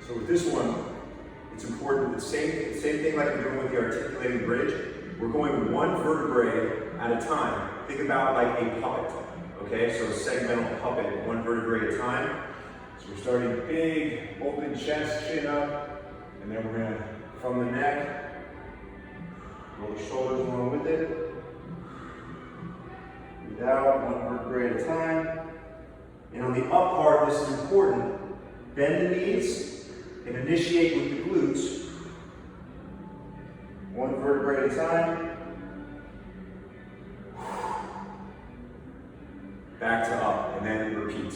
So with this one, it's important, the same thing like we're doing with the articulating bridge. We're going one vertebrae at a time. Think about like a puppet, okay? So a segmental puppet, one vertebrae at a time. So we're starting big, open chest, chin up, and then we're gonna, from the neck, roll the shoulders along with it. Breathe out, one vertebrae at a time. And on the up part, this is important. Bend the knees and initiate with the glutes. One vertebrae at a time. Back to up, and then repeat.